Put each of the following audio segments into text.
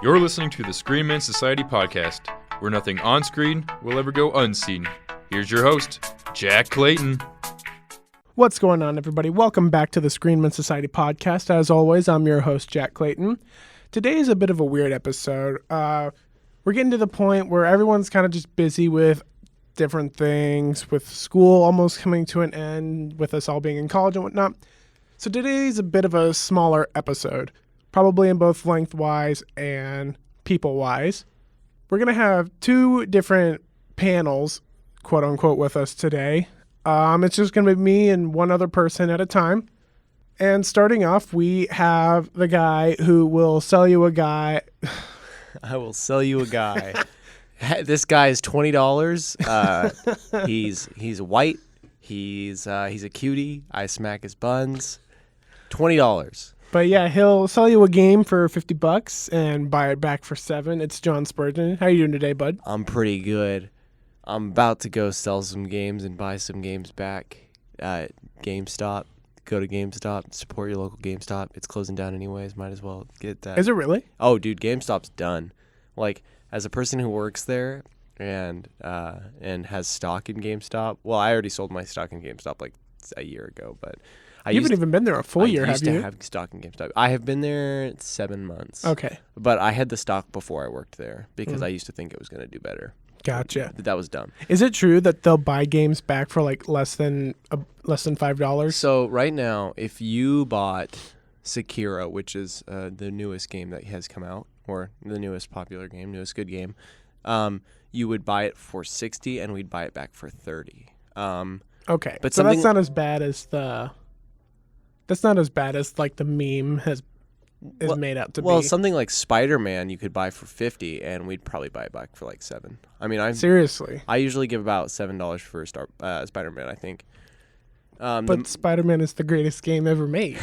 You're listening to the Screenmen Society Podcast, where nothing on screen will ever go unseen. Here's your host, Jack Clayton. What's going on, everybody? Welcome back to the Screenmen Society Podcast. As always, I'm your host, Jack Clayton. Today is a bit of a weird episode. We're getting to the point where everyone's kind of just busy with different things, with school almost coming to an end, with us all being in college and whatnot. So today's a bit of a smaller episode, probably in both lengthwise and people-wise. We're going to have two different panels, quote-unquote, with us today. It's just going to be me and one other person at a time. And starting off, we have the guy who will sell you a guy. I will sell you a guy. This guy is $20. He's white. He's a cutie. I smack his buns. $20. But yeah, he'll sell you a game for $50 and buy it back for $7. It's John Spurgeon. How you doing today, bud? I'm pretty good. I'm about to go sell some games and buy some games back at GameStop. Go to GameStop. Support your local GameStop. It's closing down anyways. Might as well get that. Is it really? Oh, dude, GameStop's done. Like, as a person who works there and has stock in GameStop, well, I already sold my stock in GameStop like a year ago, but You haven't even been there a full year, have you? I used to have stock in GameStop. I have been there 7 months. Okay. But I had the stock before I worked there because I used to think it was going to do better. Gotcha. That was dumb. Is it true that they'll buy games back for like less than $5? So right now, if you bought Sekiro, which is the newest game that has come out, or the newest popular game, newest good game, you would buy it for $60 and we'd buy it back for $30. Okay. But so that's not as bad as like the meme is made out to be. Well, something like Spider-Man you could buy for $50 and we'd probably buy it back for like $7. I mean, seriously. I usually give about $7 for Spider-Man, I think. But Spider-Man is the greatest game ever made.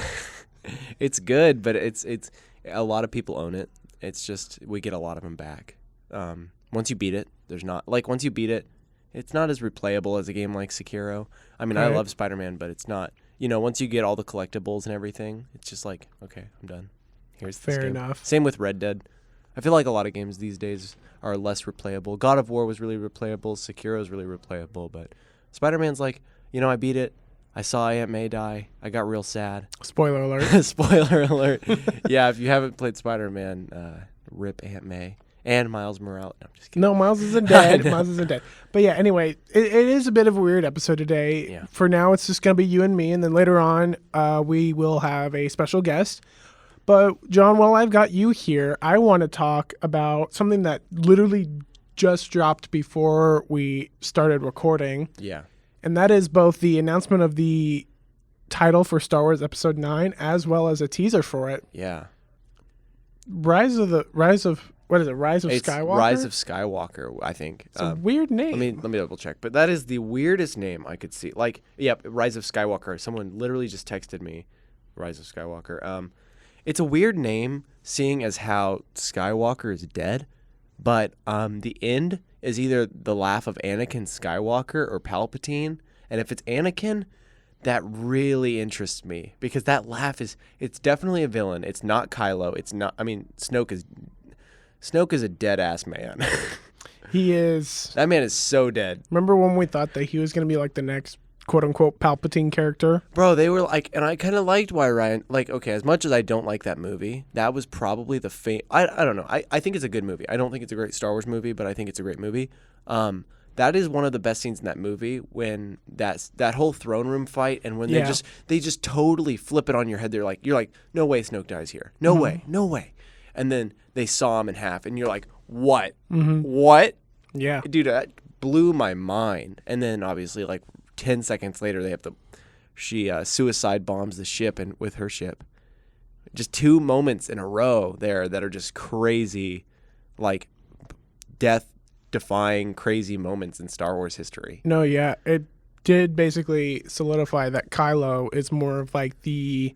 It's good, but it's a lot of people own it. It's just we get a lot of them back. Once you beat it, it's not as replayable as a game like Sekiro. I mean, right. I love Spider-Man, but it's not. Once you get all the collectibles and everything, it's just like, okay, I'm done. Here's this game. Fair enough. Same with Red Dead. I feel like a lot of games these days are less replayable. God of War was really replayable. Sekiro is really replayable, but Spider-Man's like, I beat it. I saw Aunt May die. I got real sad. Spoiler alert. Spoiler alert. Yeah, if you haven't played Spider-Man, rip Aunt May. And Miles Morales. No, I'm just kidding. No, Miles isn't dead. Miles isn't dead. But yeah, anyway, it is a bit of a weird episode today. Yeah. For now, it's just going to be you and me. And then later on, we will have a special guest. But John, while I've got you here, I want to talk about something that literally just dropped before we started recording. Yeah. And that is both the announcement of the title for Star Wars Episode 9 as well as a teaser for it. Yeah. Rise of Skywalker? Rise of Skywalker, I think. It's a weird name. Let me double check. But that is the weirdest name I could see. Like, yeah, Rise of Skywalker. Someone literally just texted me, Rise of Skywalker. It's a weird name, seeing as how Skywalker is dead. But the end is either the laugh of Anakin Skywalker or Palpatine. And if it's Anakin, that really interests me. Because that laugh it's definitely a villain. It's not Kylo. It's not, Snoke is a dead-ass man. He is. That man is so dead. Remember when we thought that he was going to be like the next quote-unquote Palpatine character? Bro, they were like, and I kind of liked why Ryan, like, okay, as much as I don't like that movie, that was probably I don't know. I think it's a good movie. I don't think it's a great Star Wars movie, but I think it's a great movie. That is one of the best scenes in that movie, when that whole throne room fight, and when they just totally flip it on your head. You're like, no way Snoke dies here. No way. And then they saw him in half, and you're like, what? Mm-hmm. What? Yeah. Dude, that blew my mind. And then obviously, like 10 seconds later, she suicide bombs the ship and with her ship. Just 2 moments in a row there that are just crazy, like death-defying crazy moments in Star Wars history. No, yeah. It did basically solidify that Kylo is more of like the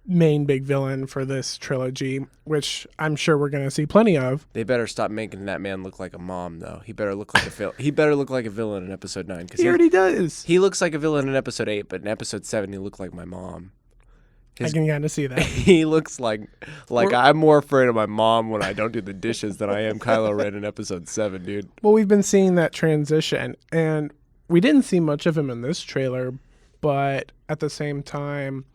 main big villain for this trilogy, which I'm sure we're going to see plenty of. They better stop making that man look like a mom, though. He better look like a villain in Episode 9. He already does. He looks like a villain in Episode 8, but in Episode 7, he looked like my mom. I can kind of see that. He looks like I'm more afraid of my mom when I don't do the dishes than I am Kylo Ren in episode 7, dude. Well, we've been seeing that transition, and we didn't see much of him in this trailer, but at the same time,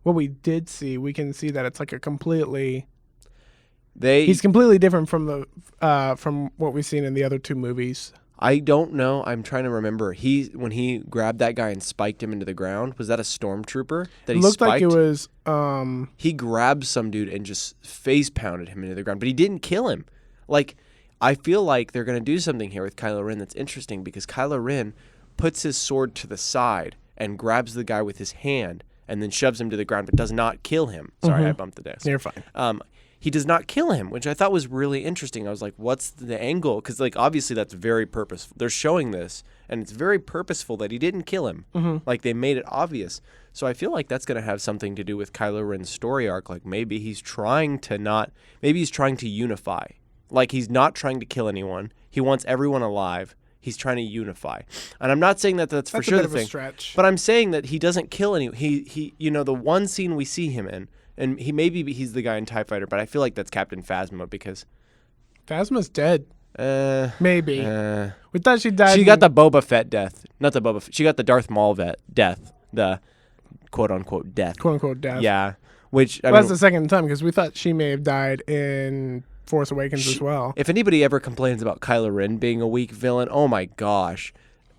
what we did see, we can see that it's like a completely... He's completely different from from what we've seen in the other two movies. I don't know. I'm trying to remember. When he grabbed that guy and spiked him into the ground, was that a stormtrooper that he looked spiked? Like it was. He grabbed some dude and just face pounded him into the ground, but he didn't kill him. Like, I feel like they're gonna do something here with Kylo Ren that's interesting because Kylo Ren puts his sword to the side and grabs the guy with his hand and then shoves him to the ground, but does not kill him. Sorry, I bumped the desk. You're fine. He does not kill him, which I thought was really interesting. I was like, what's the angle? Because, like, obviously that's very purposeful. They're showing this, and it's very purposeful that he didn't kill him. Like, they made it obvious. So I feel like that's going to have something to do with Kylo Ren's story arc. Like, maybe he's trying to unify. Like, he's not trying to kill anyone. He wants everyone alive. He's trying to unify. And I'm not saying that's for sure the thing. Stretch. But I'm saying that he doesn't kill anyone. He the one scene we see him in, and he's the guy in TIE Fighter, but I feel like that's Captain Phasma because... Phasma's dead. Maybe. We thought she died. She got the Boba Fett death. Not the Boba Fett. She got the Darth Maul death. The quote-unquote death. Quote-unquote death. Yeah. Which, that's the second time because we thought she may have died in Force Awakens as well. If anybody ever complains about Kylo Ren being a weak villain, oh my gosh.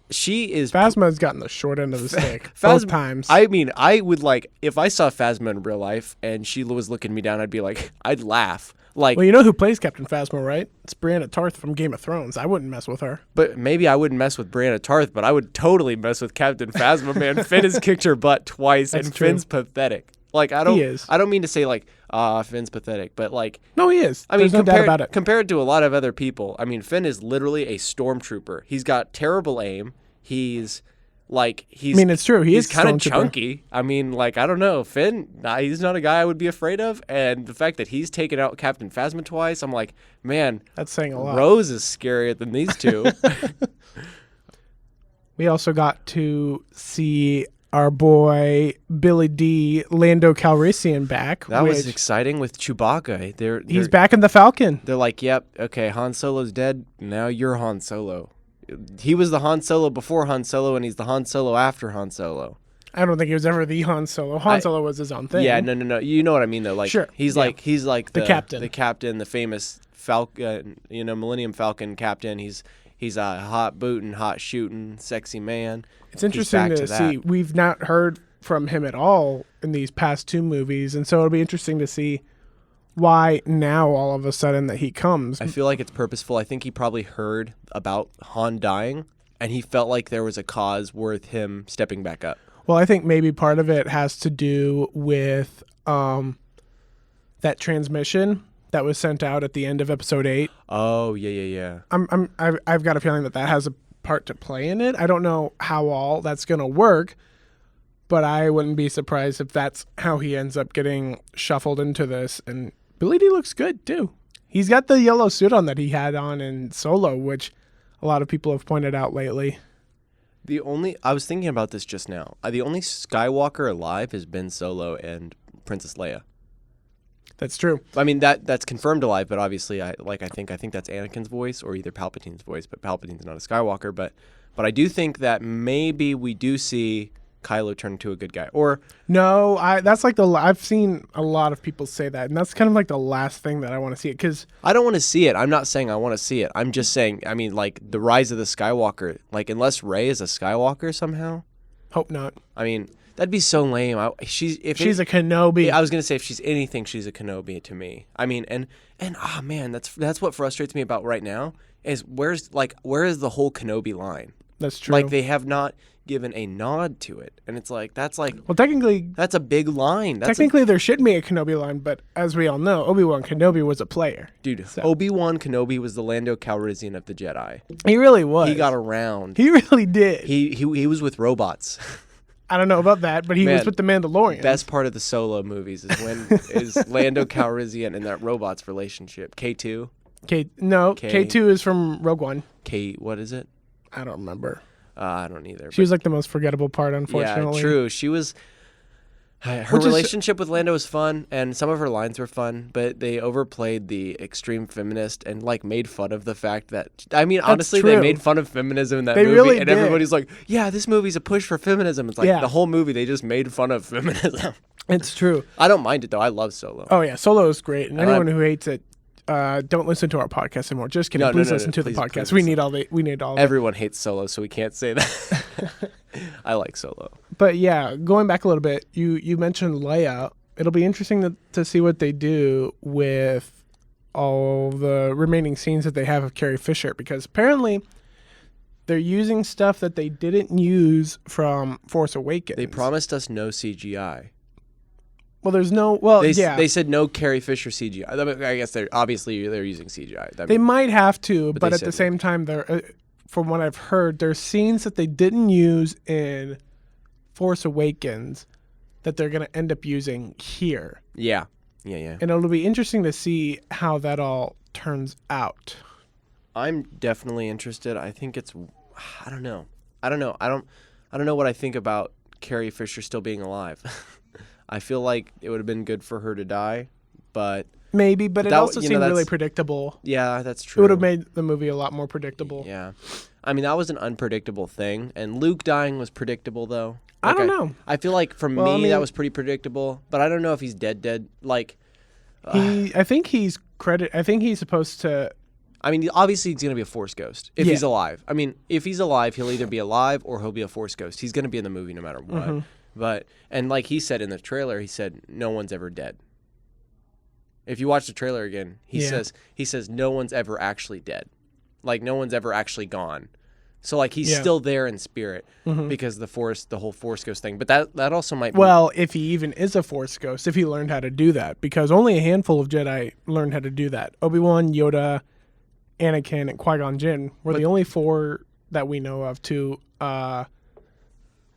She is... Phasma's gotten the short end of the stick both times. I mean, I would like... If I saw Phasma in real life and she was looking me down, I'd be like... I'd laugh. Like, well, you know who plays Captain Phasma, right? It's Brianna Tarth from Game of Thrones. I wouldn't mess with her. But maybe I wouldn't mess with Brianna Tarth, but I would totally mess with Captain Phasma, man. Finn has kicked her butt twice, and Finn's pathetic. Like, I don't mean to say, like, Finn's pathetic, but, like... No, he is. I mean, There's no doubt about it. Compared to a lot of other people, I mean, Finn is literally a stormtrooper. He's got terrible aim. He's I mean, it's true. He's kind of chunky. I mean, like, I don't know. Finn, he's not a guy I would be afraid of. And the fact that he's taken out Captain Phasma twice, I'm like, man, that's saying a lot. Rose is scarier than these two. We also got to see our boy Billy D. Lando Calrissian back. That was exciting with Chewbacca. He's back in the Falcon. They're like, yep, okay, Han Solo's dead. Now you're Han Solo. He was the Han Solo before Han Solo, and he's the Han Solo after Han Solo. I don't think he was ever the Han Solo. Han Solo was his own thing. Yeah, no. You know what I mean, though. Like, sure. He's like the captain, the famous Falcon, Millennium Falcon captain. He's a hot booting, hot shooting, sexy man. It's interesting to see. We've not heard from him at all in these past two movies, and so it'll be interesting to see why now all of a sudden that he comes. I feel like it's purposeful. I think he probably heard about Han dying, and he felt like there was a cause worth him stepping back up. Well, I think maybe part of it has to do with that transmission that was sent out at the end of episode 8. Oh, yeah. I've got a feeling that has a part to play in it. I don't know how all that's going to work, but I wouldn't be surprised if that's how he ends up getting shuffled into this. And Billy D looks good too. He's got the yellow suit on that he had on in Solo, which a lot of people have pointed out lately. I was thinking about this just now. The only Skywalker alive has been Solo and Princess Leia. That's true. I mean, that's confirmed alive, but obviously, I think that's Anakin's voice or either Palpatine's voice, but Palpatine's not a Skywalker. But I do think that maybe we do see Kylo turn into a good guy. Or no, that's like I've seen a lot of people say that, and that's kind of like the last thing that I want to see it because I don't want to see it. I'm not saying I want to see it. I'm just saying. I mean, like the rise of the Skywalker. Like unless Rey is a Skywalker somehow. Hope not. I mean. That'd be so lame. She's a Kenobi. I was gonna say if she's anything, she's a Kenobi to me. I mean, and oh man, that's what frustrates me about right now is where is the whole Kenobi line? That's true. Like they have not given a nod to it, and it's like well, technically that's a big line. There should be a Kenobi line, but as we all know, Obi-Wan Kenobi was a player. Dude, so. Obi-Wan Kenobi was the Lando Calrissian of the Jedi. He really was. He got around. He really did. He was with robots. I don't know about that, but he was with the Mandalorian. Best part of the Solo movies is when is Lando Calrissian and that robot's relationship. K2? K2 is from Rogue One. What is it? I don't remember. I don't either. She was like the most forgettable part, unfortunately. Yeah, true. She was... Her relationship with Lando was fun, and some of her lines were fun, but they overplayed the extreme feminist and like made fun of the fact that honestly, they made fun of feminism in that movie, really and did. everybody's like, "Yeah, this movie's a push for feminism." It's like the whole movie they just made fun of feminism. It's true. I don't mind it though. I love Solo. Oh yeah, Solo is great, and anyone who hates it, don't listen to our podcast anymore. Just kidding. Please listen to the podcast. We need all of it. Everyone hates Solo, so we can't say that. I like Solo. But yeah, going back a little bit, you mentioned Leia. It'll be interesting to see what they do with all the remaining scenes that they have of Carrie Fisher, because apparently they're using stuff that they didn't use from Force Awakens. They promised us no CGI. Well, there's no. They said no Carrie Fisher CGI. I mean, I guess they're using CGI. They might have to, but at the same time, they're. From what I've heard, there's scenes that they didn't use in Force Awakens that they're going to end up using here. Yeah. And it'll be interesting to see how that all turns out. I'm definitely interested. I think it's, I don't know. I don't know what I think about Carrie Fisher still being alive. I feel like it would have been good for her to die, but... Maybe, but it also seemed really predictable. Yeah, that's true. It would have made the movie a lot more predictable. Yeah. I mean, that was an unpredictable thing. And Luke dying was predictable, though. I don't know. I feel like for me, that was pretty predictable. But I don't know if he's dead. Like... I think he's supposed to... I mean, obviously he's going to be a Force ghost if he's alive. I mean, if he's alive, he'll either be alive or he'll be a Force ghost. He's going to be in the movie no matter what. Mm-hmm. And like he said in the trailer, he said, no one's ever dead. If you watch the trailer again, he says no one's ever actually dead. Like no one's ever actually gone. So like he's still there in spirit because the whole Force ghost thing. But that also might be... Well, if he even is a Force ghost, if he learned how to do that, because only a handful of Jedi learned how to do that. Obi-Wan, Yoda, Anakin, and Qui-Gon Jinn were the only 4 that we know of to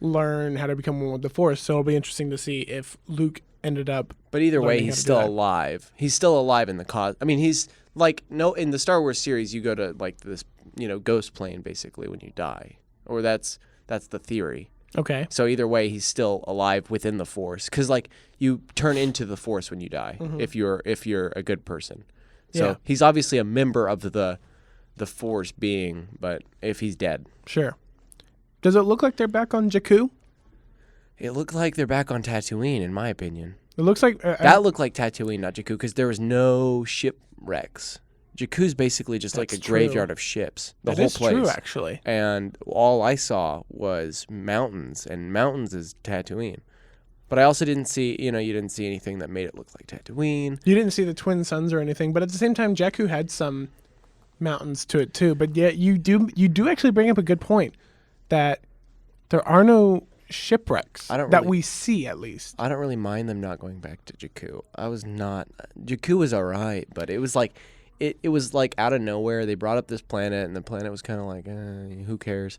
learn how to become one with the Force. So it'll be interesting to see if Luke ended up... But either way, he's still alive. He's still alive in the cause. I mean, he's like in the Star Wars series, you go to like this, ghost plane basically when you die, or that's the theory. Okay. So either way, he's still alive within the Force, because like you turn into the Force when you die if you're a good person. So he's obviously a member of the Force being, but if he's dead, sure. Does it look like they're back on Jakku? It looked like they're back on Tatooine, in my opinion. It looks like... that looked like Tatooine, not Jakku, because there was no shipwrecks. Jakku's basically just like a graveyard of ships. The whole place. That is true, actually. And all I saw was mountains, and mountains is Tatooine. But I also didn't see, you didn't see anything that made it look like Tatooine. You didn't see the twin suns or anything, but at the same time, Jakku had some mountains to it too. But yeah, you do actually bring up a good point that there are no shipwrecks we see, at least. I don't really mind them not going back to Jakku. Jakku was all right, but it was like it was like out of nowhere. They brought up this planet, and the planet was kind of like, who cares?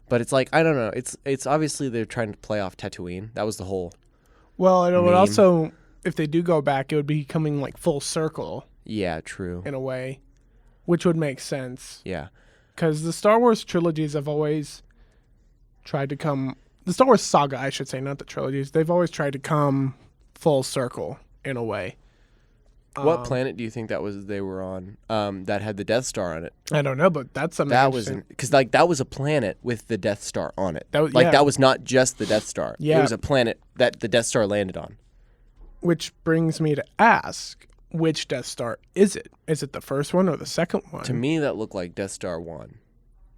But it's like, I don't know. It's obviously they're trying to play off Tatooine. That was the whole. Well, it would also, if they do go back, it would be coming like full circle. Yeah, true. In a way, which would make sense. Yeah. Because the Star Wars trilogies have always tried to come. The Star Wars saga, I should say, not the trilogies. They've always tried to come full circle in a way. What planet do you think they were on that had the Death Star on it? I don't know, but that's something. That was because like that was a planet with the Death Star on it. That was not just the Death Star. Yeah. It was a planet that the Death Star landed on. Which brings me to ask, which Death Star is it? Is it the first one or the second one? To me, that looked like Death Star 1.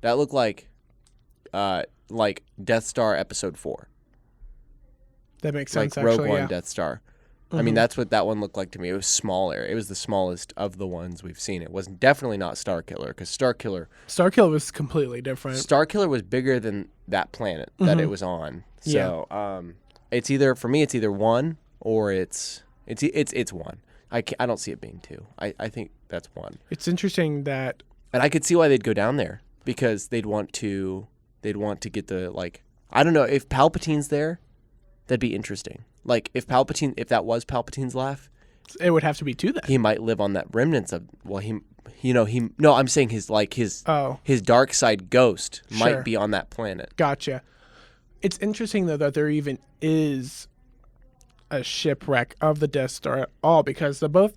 That looked like Death Star Episode 4. That makes sense, like Rogue One Death Star. I mean, that's what that one looked like to me. It was smaller. It was the smallest of the ones we've seen. It was definitely not Starkiller, because Starkiller was completely different. Starkiller was bigger than that planet that it was on. So it's either 1 or it's 1. I don't see it being 2. I think that's 1. It's interesting that, and I could see why they'd go down there, because they'd want to get the I don't know, if Palpatine's there, that'd be interesting. Like if that was Palpatine's laugh, it would have to be 2 then. He might live on that remnants of I'm saying his dark side ghost might be on that planet. Gotcha. It's interesting though that there even is a shipwreck of the Death Star at all, because both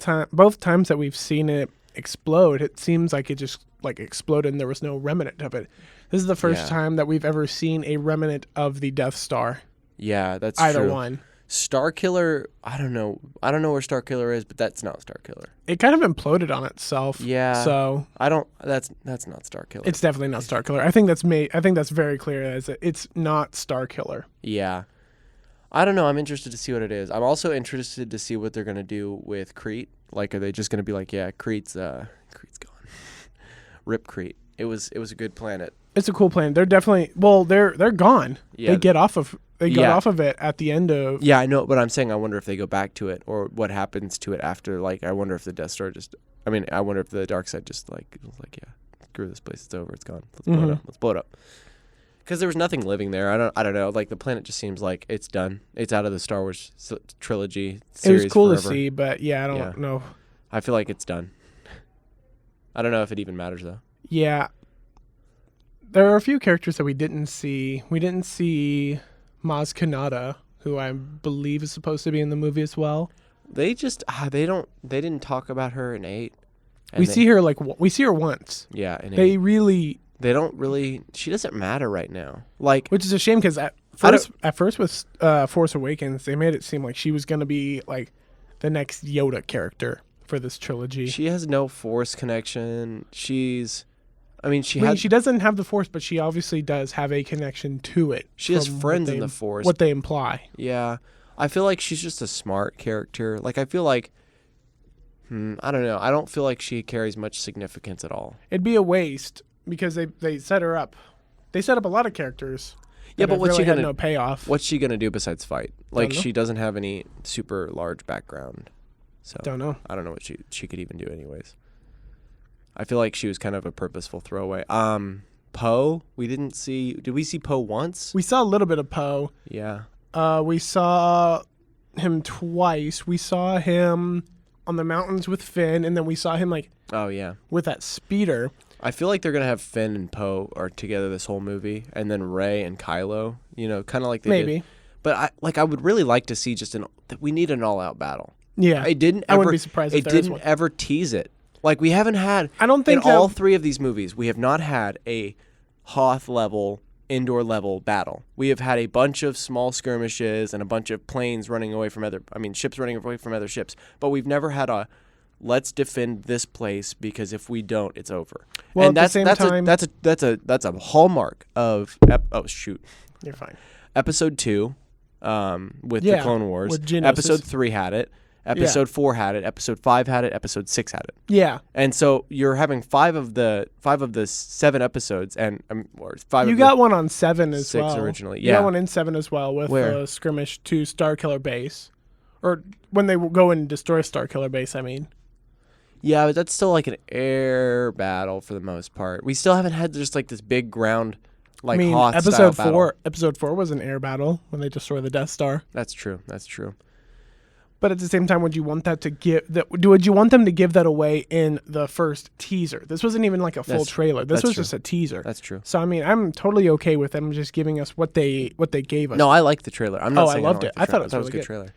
times that we've seen it explode, it seems like it just like exploded and there was no remnant of it. This is the first time that we've ever seen a remnant of the Death Star. Yeah, that's either true. one. Starkiller, I don't know where Starkiller is, but that's not Starkiller. It kind of imploded on itself. Yeah. So that's not Starkiller. It's definitely not Starkiller. I think that's very clear as it's not Starkiller. Yeah. I don't know. I'm interested to see what it is. I'm also interested to see what they're going to do with Crete. Like, are they just going to be like, yeah, Crete's gone. Rip Crete. It was a good planet. It's a cool planet. They're definitely, they're gone. Yeah. They got off of it at the end of. Yeah, I know, but I'm saying I wonder if they go back to it or what happens to it after. Like, I wonder if the Death Star I wonder if the dark side just like was like, yeah, screw this place. It's over. It's gone. Let's blow it up. Let's blow it up. Because there was nothing living there. I don't know. Like, the planet just seems like it's done. It's out of the Star Wars trilogy series. It was cool forever. to see, but yeah, I don't know. I feel like it's done. I don't know if it even matters though. Yeah. There are a few characters that we didn't see. We didn't see Maz Kanata, who I believe is supposed to be in the movie as well. They just they didn't talk about her in 8. We see her once. Yeah, in 8. They don't really. She doesn't matter right now. Like, which is a shame because at first with Force Awakens, they made it seem like she was going to be like the next Yoda character for this trilogy. She has no Force connection. She doesn't have the Force, but she obviously does have a connection to it. She has friends in the Force. What they imply. Yeah, I feel like she's just a smart character. Like, I feel like, I don't know. I don't feel like she carries much significance at all. It'd be a waste. Because they set her up. They set up a lot of characters. Yeah, but what's she gonna no payoff? What's she gonna do besides fight? Like, she doesn't have any super large background. So don't know. I don't know what she could even do anyways. I feel like she was kind of a purposeful throwaway. Poe, we didn't see. Did we see Poe once? We saw a little bit of Poe. Yeah. We saw him twice. We saw him on the mountains with Finn, and then we saw him with that speeder. I feel like they're going to have Finn and Poe are together this whole movie, and then Rey and Kylo, kind of like they did. But I would really like to see we need an all-out battle. Yeah. I wouldn't be surprised if there is one. It didn't ever tease it. Like, we haven't had, I don't think in all 3 of these movies, we have not had a Hoth-level, indoor-level battle. We have had a bunch of small skirmishes and a bunch of planes running away from ships running away from other ships. But we've never had a, let's defend this place because if we don't, it's over. Well, and at the same time, that's a hallmark of You're fine. Episode 2, with the Clone Wars. With Geonosis. Episode 3 had it. Episode 4 had it. Episode 5 had it. Episode 6 had it. Yeah. And so you're having 5 of the 7 episodes, and or 5. You got one on 7 as 6 well. Originally. You got one in 7 as well with the skirmish to Starkiller Base, or when they go and destroy Starkiller Base. I mean. Yeah, but that's still like an air battle for the most part. We still haven't had just like this big ground, like Hoth episode style 4. battle. Episode 4 was an air battle when they destroy the Death Star. That's true. But at the same time, would you want them to give that away in the first teaser? This wasn't even like a full trailer. This was just a teaser. That's true. So I mean, I'm totally okay with them just giving us what they gave us. No, I like the trailer. I'm not saying I loved it. I thought it was a good trailer.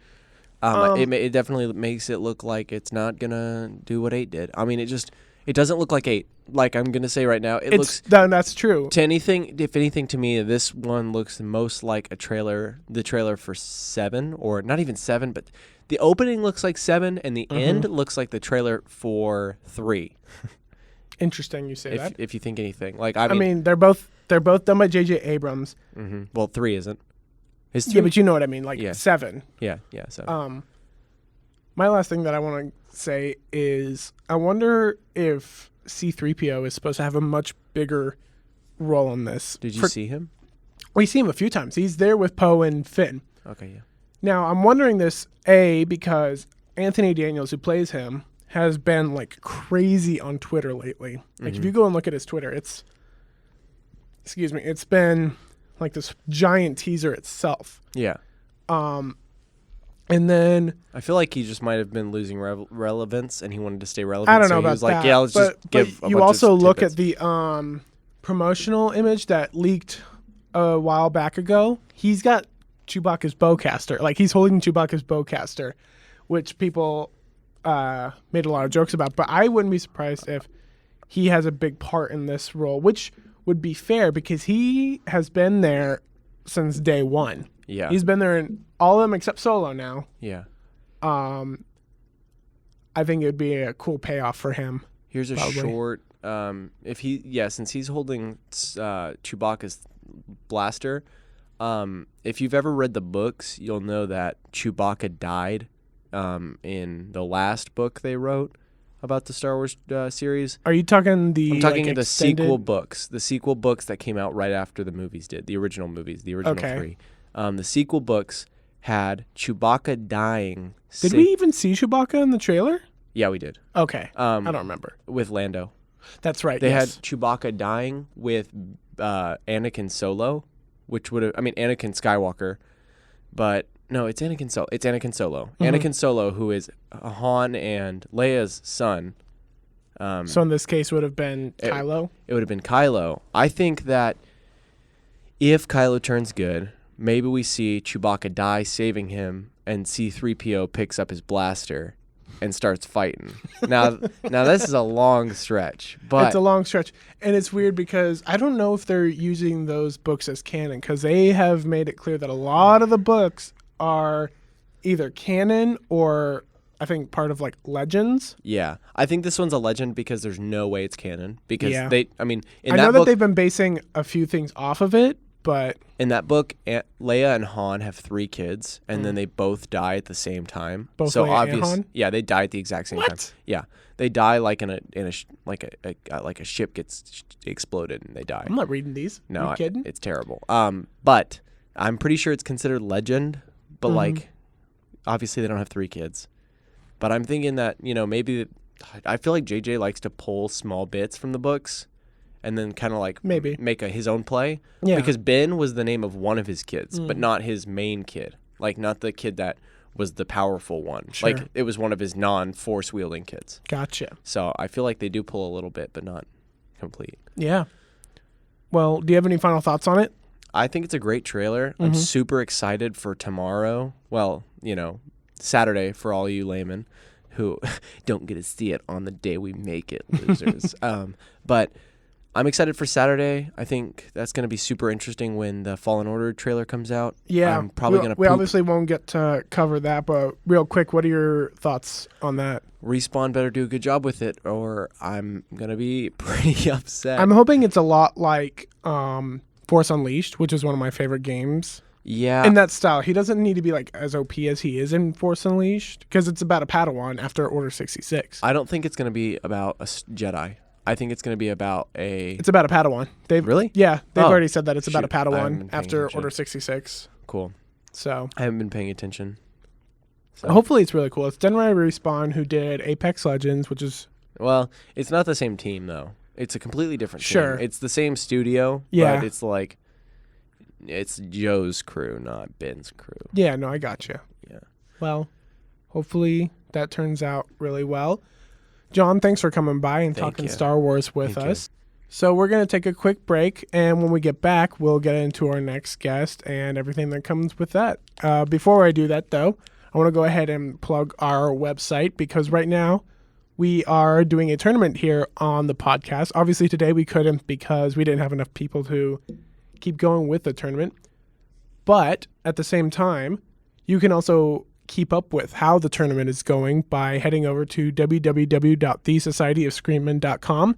It definitely makes it look like it's not gonna do what 8 did. I mean, it doesn't look like 8. Like, I'm gonna say right now, that's true. If anything, to me, this one looks most like the trailer for 7, or not even 7, but the opening looks like 7, and the end looks like the trailer for 3. Interesting, you say that. If you think anything, like I mean, they're both done by J.J. Abrams. Mm-hmm. Well, 3 isn't. Yeah, but you know what I mean, like 7. Yeah, 7. My last thing that I want to say is I wonder if C-3PO is supposed to have a much bigger role in this. Did you see him? We see him a few times. He's there with Poe and Finn. Okay, yeah. Now, I'm wondering this, because Anthony Daniels, who plays him, has been like crazy on Twitter lately. Like, if you go and look at his Twitter, it's been like this giant teaser itself. Yeah. And then I feel like he just might have been losing relevance, and he wanted to stay relevant. I don't know so about he was like, that. yeah, let's just give. But you also look at the promotional image that leaked a while back ago. He's got Chewbacca's bowcaster. Like, he's holding Chewbacca's bowcaster, which people made a lot of jokes about. But I wouldn't be surprised if he has a big part in this role, which would be fair because he has been there since day one. Yeah. He's been there in all of them except Solo now. Yeah. I think it would be a cool payoff for him. Here's a probably. short. Since he's holding Chewbacca's blaster, if you've ever read the books, you'll know that Chewbacca died in the last book they wrote about the Star Wars series. Are you talking the? I'm talking like, the extended? sequel books. The sequel books that came out right after the movies did. The original movies, the original three. The sequel books had Chewbacca dying. Did we even see Chewbacca in the trailer? Yeah, we did. Okay. I don't remember. With Lando. That's right. They yes. had Chewbacca dying with Anakin Solo, which would have, Anakin Skywalker, but no, it's Anakin Solo. It's Anakin Solo. Mm-hmm. Anakin Solo, who is Han and Leia's son. So in this case, would have been Kylo. It would have been Kylo. I think that if Kylo turns good, maybe we see Chewbacca die saving him, and C-3PO picks up his blaster and starts fighting. Now this is a long stretch, but It's a long stretch. And it's weird because I don't know if they're using those books as canon because they have made it clear that a lot of the books are either canon or I think part of like legends. yeah, I think this one's a legend because there's no way it's canon because Yeah. in I that know book, that they've been basing a few things off of it, but in that book, Leia and Han have 3 kids, and then they both die at the same time. Both so Leia and obvious, Han? yeah, they die at the exact same time. What? Yeah, they die like in a ship gets exploded and they die. I'm not reading these. No, Are you kidding? it's terrible. But I'm pretty sure it's considered legend. But like, obviously they don't have 3 kids. But I'm thinking that maybe I feel like JJ likes to pull small bits from the books, and then kind of like Maybe. make his own play. Yeah. Because Ben was the name of one of his kids, but not his main kid. Like not the kid that was the powerful one. Sure. Like it was one of his non-force wielding kids. Gotcha. So I feel like they do pull a little bit, but not complete. Yeah. Well, do you have any final thoughts on it? I think it's a great trailer. I'm super excited for tomorrow. Well, Saturday for all you laymen who don't get to see it on the day we make it, losers. But I'm excited for Saturday. I think that's going to be super interesting when the Fallen Order trailer comes out. Yeah. I'm probably going to We obviously won't get to cover that, but real quick, what are your thoughts on that? Respawn better do a good job with it, or I'm going to be pretty upset. I'm hoping it's a lot like Force Unleashed, which is one of my favorite games. Yeah. In that style. He doesn't need to be like as OP as he is in Force Unleashed because it's about a Padawan after Order 66. I don't think it's going to be about a Jedi. I think it's going to be about It's about a Padawan. Really? Yeah, they've Oh, already said that it's about a shoot. I haven't Padawan been paying after attention. Order 66. Cool. So I haven't been paying attention. So. hopefully it's really cool. It's done by Respawn, who did Apex Legends, which is Well, it's not the same team, though. It's a completely different Sure. team. It's the same studio, Yeah. but it's like, it's Joe's crew, not Ben's crew. yeah. No, I gotcha. Yeah. Well, hopefully that turns out really well. John, thanks for coming by and Thank talking you. Star Wars with Thank you. us. So we're going to take a quick break, and when we get back, we'll get into our next guest and everything that comes with that. Before I do that, though, I want to go ahead and plug our website because right now we are doing a tournament here on the podcast. Obviously, today we couldn't because we didn't have enough people to keep going with the tournament. But at the same time, you can also keep up with how the tournament is going by heading over to www.thesocietyofscreenmen.com.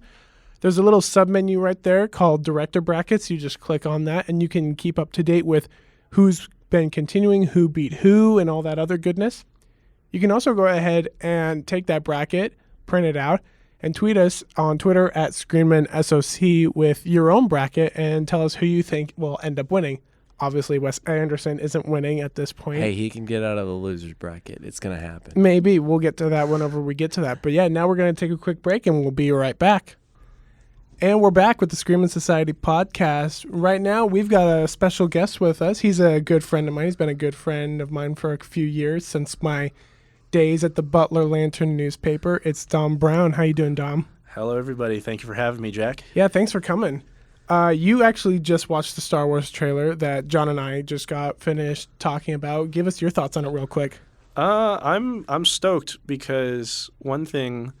There's a little sub-menu right there called Director Brackets. You just click on that, and you can keep up to date with who's been continuing, who beat who, and all that other goodness. You can also go ahead and take that bracket, print it out, and tweet us on Twitter at ScreenmenSoc with your own bracket and tell us who you think will end up winning. Obviously, Wes Anderson isn't winning at this point. Hey, he can get out of the loser's bracket. It's going to happen. Maybe. We'll get to that whenever we get to that. But yeah, now we're going to take a quick break, and we'll be right back. And we're back with the Screenmen Society Podcast. Right now, we've got a special guest with us. He's a good friend of mine. He's been a good friend of mine for a few years, since my days at the Butler Lantern newspaper. It's Dom Brown. How you doing, Dom? Hello, everybody. Thank you for having me, Jack. Yeah, thanks for coming. You actually just watched the Star Wars trailer that John and I just got finished talking about. Give us your thoughts on it real quick. I'm stoked because one thing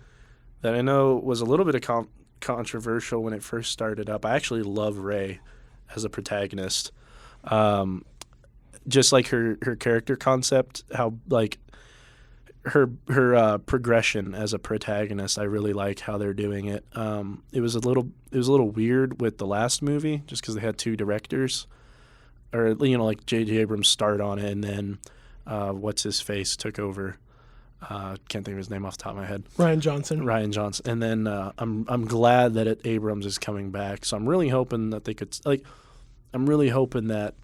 that I know was a little bit of controversial when it first started up. I actually love Rey as a protagonist. Just like her character concept, how like her progression as a protagonist, I really like how they're doing it. It was a little weird with the last movie, just because they had two directors, or like J.J. Abrams starred on it, and then what's his face took over. Can't think of his name off the top of my head. Rian Johnson. And then I'm glad that Abrams is coming back. So I'm really hoping that they could I'm really hoping that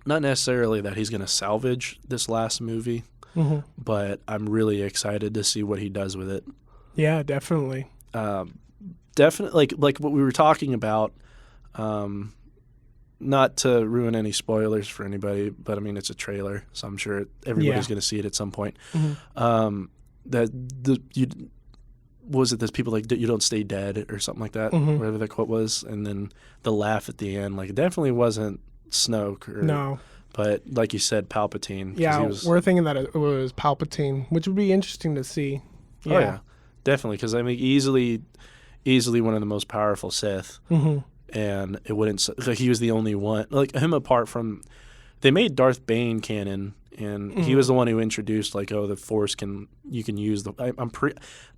not necessarily that he's going to salvage this last movie. Mm-hmm. But I'm really excited to see what he does with it. Yeah, definitely. Definitely, like what we were talking about. Not to ruin any spoilers for anybody, but I mean it's a trailer, so I'm sure everybody's going to see it at some point. Mm-hmm. There's people like you don't stay dead or something like that, mm-hmm. whatever the quote was, and then the laugh at the end, like it definitely wasn't Snoke. No. But like you said, Palpatine. Yeah, we're thinking that it was Palpatine, which would be interesting to see. Yeah. Oh, yeah. Definitely, because I mean, easily one of the most powerful Sith. Mm-hmm. And it wouldn't – he was the only one. Like him apart from – they made Darth Bane canon, and mm-hmm. he was the one who introduced like, oh, the Force you can use the – I'm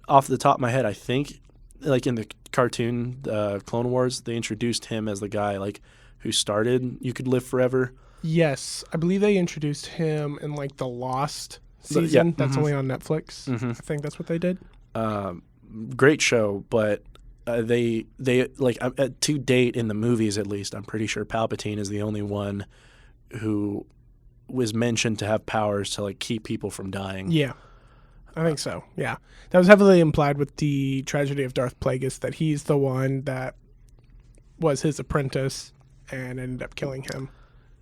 off the top of my head, I think like in the cartoon Clone Wars, they introduced him as the guy like who started You Could Live Forever. Yes, I believe they introduced him in like the Lost season. That's mm-hmm. only on Netflix. Mm-hmm. I think that's what they did. Great show, but they like to date in the movies at least, I'm pretty sure Palpatine is the only one who was mentioned to have powers to like keep people from dying. Yeah, I think so. Yeah, that was heavily implied with the tragedy of Darth Plagueis that he's the one that was his apprentice and ended up killing him.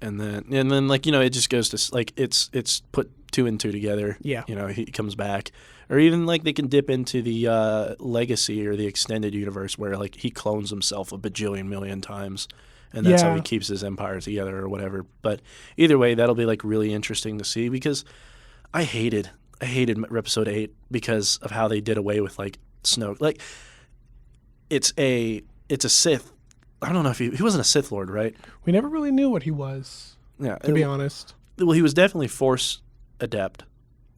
And then like it just goes to like it's put two and two together. Yeah, he comes back, or even like they can dip into the legacy or the extended universe where like he clones himself a bajillion million times, and that's how he keeps his empire together or whatever. But either way, that'll be like really interesting to see because I hated episode 8 because of how they did away with like Snoke. Like it's a Sith. I don't know if he wasn't a Sith Lord, right? We never really knew what he was. Yeah, to be honest. Well, he was definitely Force adept,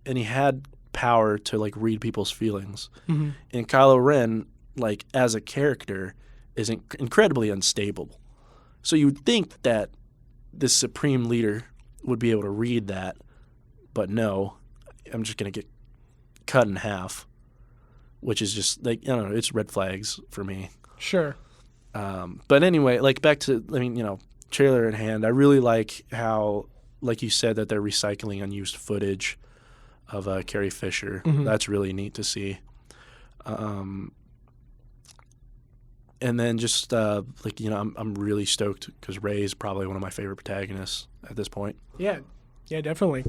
and he had power to like read people's feelings. Mm-hmm. And Kylo Ren, like as a character, is incredibly unstable. So you'd think that this supreme leader would be able to read that, but no, I'm just gonna get cut in half, which is just like I don't know, it's red flags for me. Sure. But anyway, like back to, trailer at hand, I really like how, like you said, that they're recycling unused footage of Carrie Fisher. Mm-hmm. That's really neat to see. And then just, I'm really stoked because Rey is probably one of my favorite protagonists at this point. Yeah, definitely.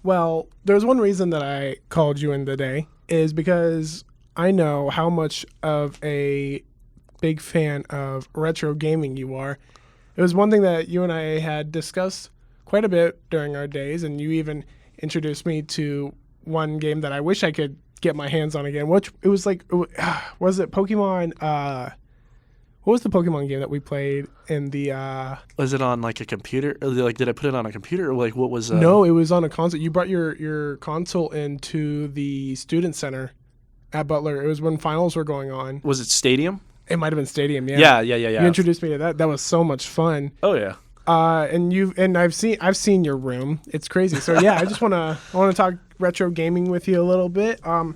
Well, there's one reason that I called you in today is because I know how much of a big fan of retro gaming you are. It was one thing that you and I had discussed quite a bit during our days, and you even introduced me to one game that I wish I could get my hands on again, which it was like, was it Pokemon? What was the Pokemon game that we played in the... Was it on like a computer? Like, did I put it on a computer? Or like, what was... No, it was on a console. You brought your console into the student center at Butler. It was when finals were going on. Was it Stadium? It might have been Stadium, yeah. Yeah. You introduced me to that. That was so much fun. Oh yeah. And I've seen your room. It's crazy. So yeah, I want to talk retro gaming with you a little bit. I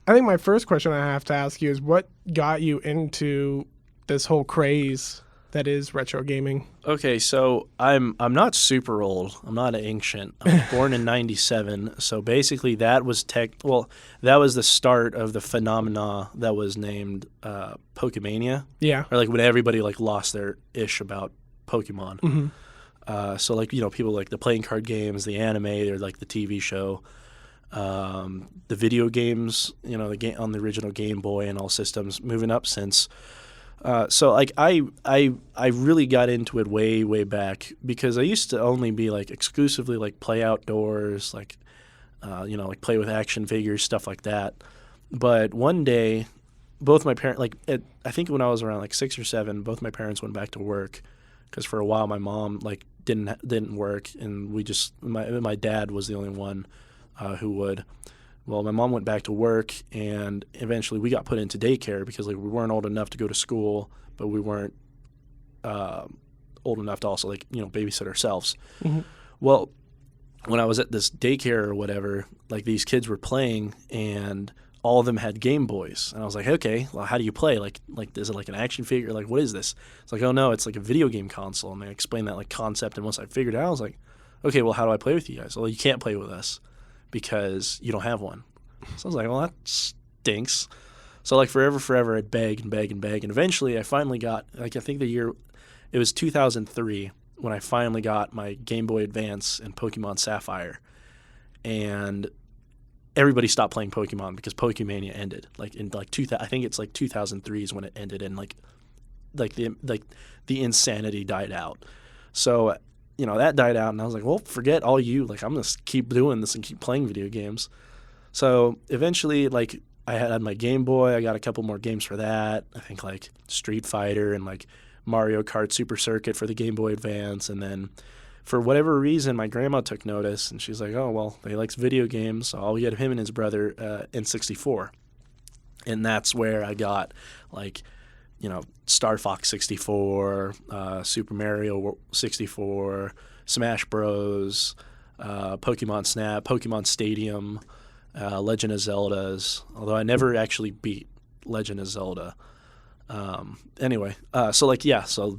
think my first question I have to ask you is what got you into this whole craze that is retro gaming? Okay, so I'm not super old. I'm not ancient. I was born in 97. So basically that was that was the start of the phenomena that was named Pokemania. Yeah. Or like when everybody like lost their ish about Pokemon. Mm-hmm. So like, people like the playing card games, the anime, or like the TV show, the video games, the game on the original Game Boy and all systems, moving up since So like I really got into it way back because I used to only be like exclusively like play outdoors, like like play with action figures, stuff like that. But one day, both my parents, I think when I was around like 6 or 7, both my parents went back to work because for a while my mom like didn't work, and my dad was the only one who would. Well, my mom went back to work, and eventually we got put into daycare because like we weren't old enough to go to school, but we weren't old enough to also like babysit ourselves. Mm-hmm. Well, when I was at this daycare or whatever, like these kids were playing, and all of them had Game Boys, and I was like, okay, well, how do you play? Like is it like an action figure? Like what is this? It's like, oh no, it's like a video game console, and they explained that like concept, and once I figured it out, I was like, okay, well, how do I play with you guys? Well, you can't play with us because you don't have one. So I was like, well, that stinks. So like forever, I'd beg, and eventually I finally got, like I think it was 2003 when I finally got my Game Boy Advance and Pokemon Sapphire, and everybody stopped playing Pokemon because Pokemania ended. Like in like I think it's like 2003 is when it ended, and like the insanity died out. So that died out, and I was like, well, forget all you. Like, I'm going to keep doing this and keep playing video games. So eventually, like, I had my Game Boy. I got a couple more games for that. I think, like, Street Fighter and, like, Mario Kart Super Circuit for the Game Boy Advance. And then for whatever reason, my grandma took notice, and she's like, oh, well, he likes video games, so I'll get him and his brother N64. And that's where I got, like, Star Fox 64, Super Mario 64, Smash Bros, Pokemon Snap, Pokemon Stadium, Legend of Zelda's, although I never actually beat Legend of Zelda. So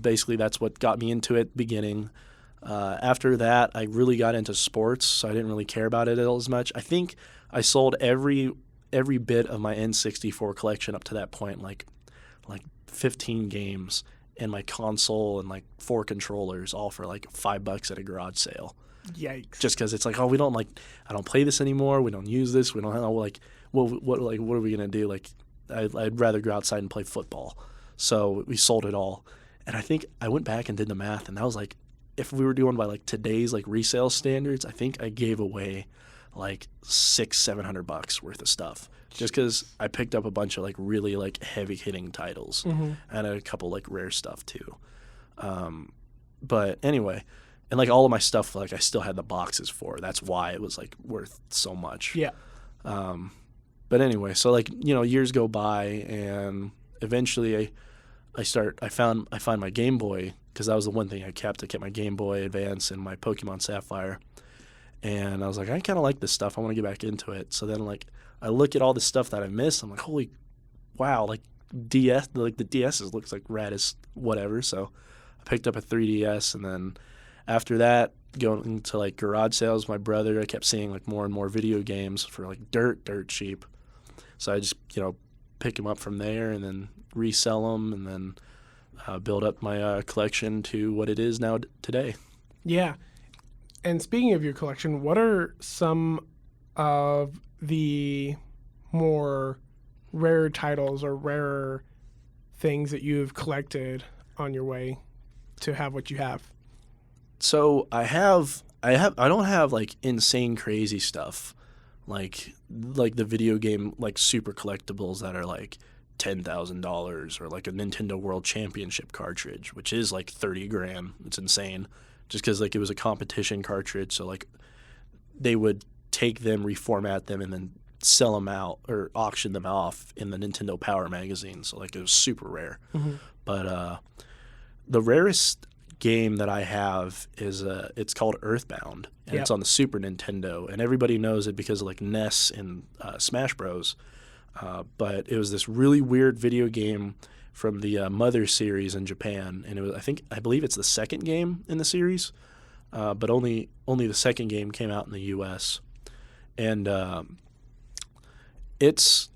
basically that's what got me into it beginning. After that, I really got into sports, so I didn't really care about it as much. I think I sold every bit of my N64 collection up to that point, like 15 games and my console and like 4 controllers, all for like $5 at a garage sale. Yikes! Just because it's like, oh, I don't play this anymore. We don't use this. We don't have what are we gonna do? Like, I'd rather go outside and play football. So we sold it all, and I think I went back and did the math, and that was like, if we were doing by like today's like resale standards, I think I gave away like $600-700 worth of stuff. Just because I picked up a bunch of like really like heavy hitting titles, and a couple like rare stuff too. But anyway, and like all of my stuff, like I still had the boxes for. That's why it was like worth so much. Yeah. But anyway, so like years go by, and eventually I find my Game Boy, because that was the one thing I kept. I kept my Game Boy Advance and my Pokemon Sapphire, and I was like, I kind of like this stuff. I want to get back into it. So then like I look at all the stuff that I missed. I'm like, holy wow, like DS, like the DS's looks like rad as whatever. So I picked up a 3DS, and then after that, going to like garage sales, my brother, I kept seeing like more and more video games for like dirt cheap. So I just pick them up from there and then resell them, and then build up my collection to what it is now today. Yeah. And speaking of your collection, what are some of the more rare titles or rarer things that you've collected on your way to have what you have? So I don't have like insane crazy stuff like the video game like super collectibles that are like $10,000, or like a Nintendo World Championship cartridge, which is like $30,000. It's insane, just because like it was a competition cartridge, so like they would take them, reformat them, and then sell them out or auction them off in the Nintendo Power magazine. So like it was super rare. Mm-hmm. But the rarest game that I have is it's called Earthbound, and it's on the Super Nintendo, and everybody knows it because of like NES and Smash Bros. But it was this really weird video game from the Mother series in Japan, and it was I believe it's the second game in the series, but only the second game came out in the U.S. And it's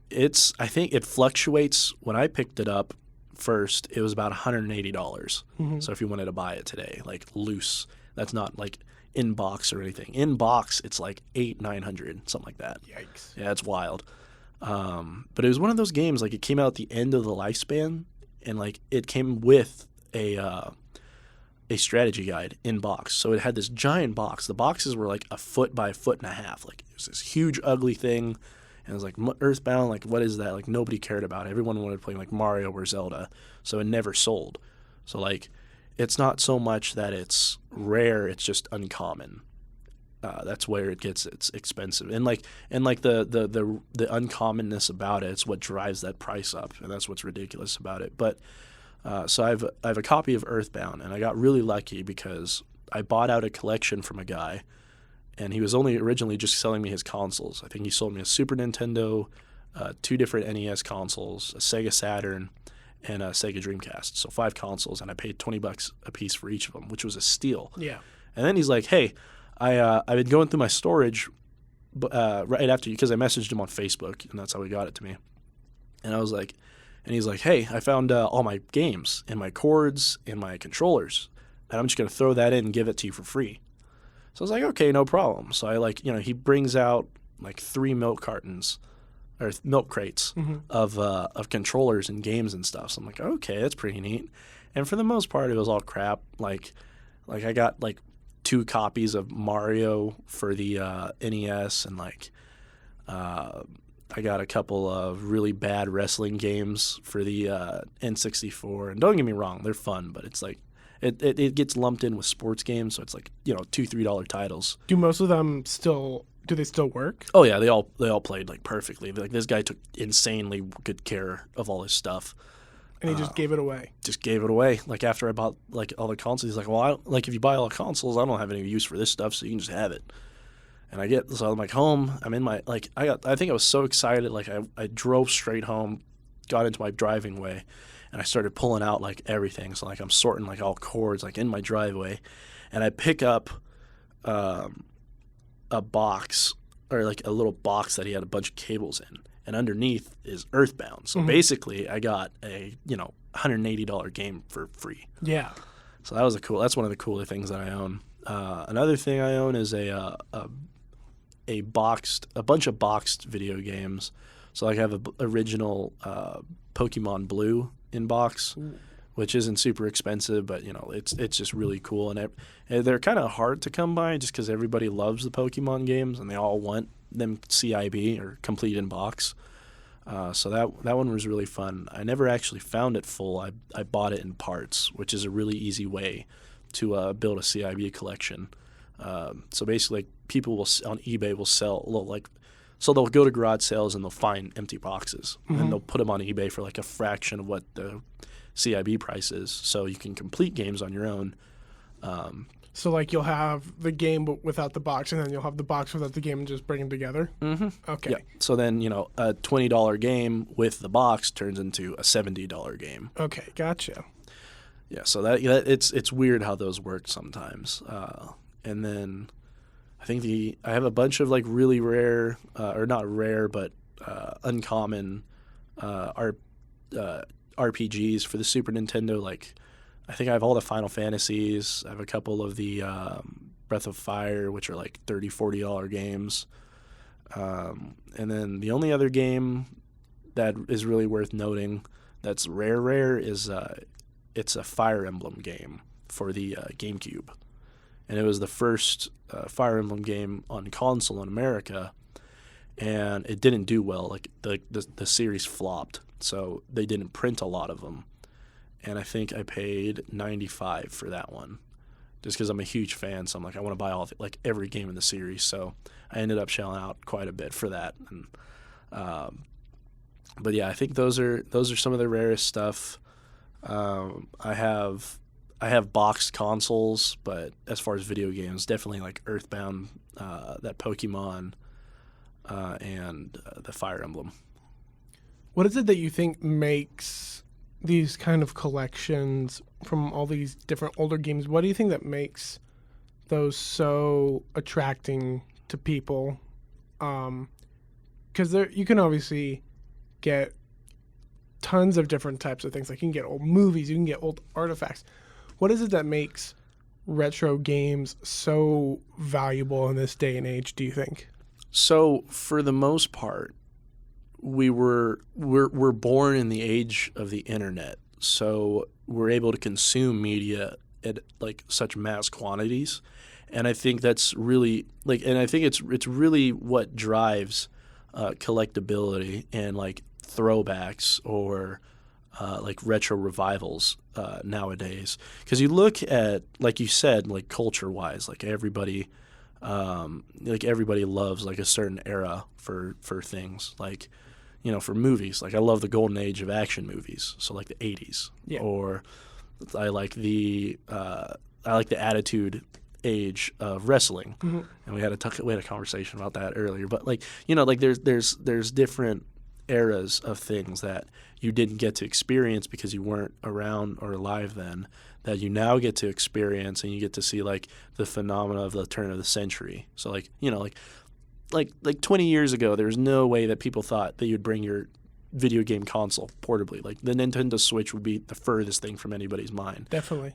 I think it fluctuates. When I picked it up first, it was about $180. Mm-hmm. So if you wanted to buy it today, like loose, that's not like in box or anything. In box, it's like $800-900, something like that. Yikes! Yeah, it's wild. But it was one of those games, like it came out at the end of the lifespan, and like it came with a strategy guide in box. So it had this giant box. The boxes were like a foot by a foot and a half. Like it was this huge, ugly thing. And it was like Earthbound, like what is that? Like nobody cared about it. Everyone wanted to play like Mario or Zelda. So it never sold. So like it's not so much that it's rare, it's just uncommon. That's where it's expensive. And the uncommonness about it, it's what drives that price up, and that's what's ridiculous about it. But so I have a copy of Earthbound, and I got really lucky because I bought out a collection from a guy, and he was only originally just selling me his consoles. I think he sold me a Super Nintendo, 2 different NES consoles, a Sega Saturn, and a Sega Dreamcast. So 5 consoles, and I paid $20 a piece for each of them, which was a steal. Yeah. And then he's like, "Hey, I've been going through my storage right after you," because I messaged him on Facebook, and that's how he got it to me. And I was like, and he's like, "Hey, I found all my games and my cords and my controllers, and I'm just going to throw that in and give it to you for free." So I was like, "Okay, no problem." So I he brings out like 3 milk cartons or milk crates of controllers and games and stuff. So I'm like, "Okay, that's pretty neat." And for the most part, it was all crap. Like I got like 2 copies of Mario for the NES, and I got a couple of really bad wrestling games for the N64. And don't get me wrong, they're fun, but it's like it gets lumped in with sports games, so it's like $2-3 titles. Do most of them do they still work? Oh yeah, they all played like perfectly. Like this guy took insanely good care of all his stuff. And he just gave it away. Just gave it away. Like after I bought like all the consoles, he's like, "Well, if you buy all the consoles, I don't have any use for this stuff, so you can just have it." And so I'm like home. I'm in my I think I was so excited. Like I drove straight home, got into my driving way, and I started pulling out like everything. So like I'm sorting like all cords like in my driveway, and I pick up a box or like a little box that he had a bunch of cables in. And underneath is Earthbound. So basically, I got a $180 game for free. Yeah. So that's one of the cooler things that I own. Another thing I own is a bunch of boxed video games. So like I have a original Pokemon Blue in box, which isn't super expensive, but it's just really cool. And they're kind of hard to come by just because everybody loves the Pokemon games and they all want them CIB or complete in box. So that one was really fun. I never actually found it full. I bought it in parts, which is a really easy way to build a CIB collection. So basically, people on eBay will sell so they'll go to garage sales and they'll find empty boxes and they'll put them on eBay for like a fraction of what the CIB price is. So you can complete games on your own. So like you'll have the game without the box, and then you'll have the box without the game, and just bring them together. Mm-hmm. Okay. Yeah. So then a $20 game with the box turns into a $70 game. Okay, gotcha. Yeah. So that it's weird how those work sometimes. And then I think I have a bunch of like really rare or not rare but uncommon RPGs for the Super Nintendo. Like I think I have all the Final Fantasies. I have a couple of the Breath of Fire, which are like $30, $40 games. And then the only other game that is really worth noting that's rare is it's a Fire Emblem game for the GameCube. And it was the first Fire Emblem game on console in America, and it didn't do well. Like the series flopped, so they didn't print a lot of them. And I think I paid $95 for that one, just because I'm a huge fan. So I'm like, I want to buy every game in the series. So I ended up shelling out quite a bit for that. And but yeah, I think those are some of the rarest stuff. I have boxed consoles, but as far as video games, definitely like Earthbound, that Pokemon, and the Fire Emblem. What is it that you think makes these kind of collections from all these different older games? What do you think that makes those so attracting to people? Because you can obviously get tons of different types of things. Like you can get old movies, you can get old artifacts. What is it that makes retro games so valuable in this day and age, do you think? So for the most part, we're born in the age of the internet. so we're able to consume media at like such mass quantities, and I think that's really and I think it's really what drives collectability and like throwbacks or like retro revivals nowadays. Because you look at, like you said, like culture-wise, like everybody loves like a certain era for things. Like, you know, for movies, like I love the golden age of action movies, so like the 80s. Yeah. Or I like the attitude age of wrestling. Mm-hmm. And we had a conversation about that earlier. But like, you know, like there's different eras of things that you didn't get to experience because you weren't around or alive then, that you now get to experience, and you get to see like the phenomena of the turn of the century. So like, you know, like 20 years ago, there was no way that people thought that you'd bring your video game console portably. Like the Nintendo Switch would be the furthest thing from anybody's mind. Definitely.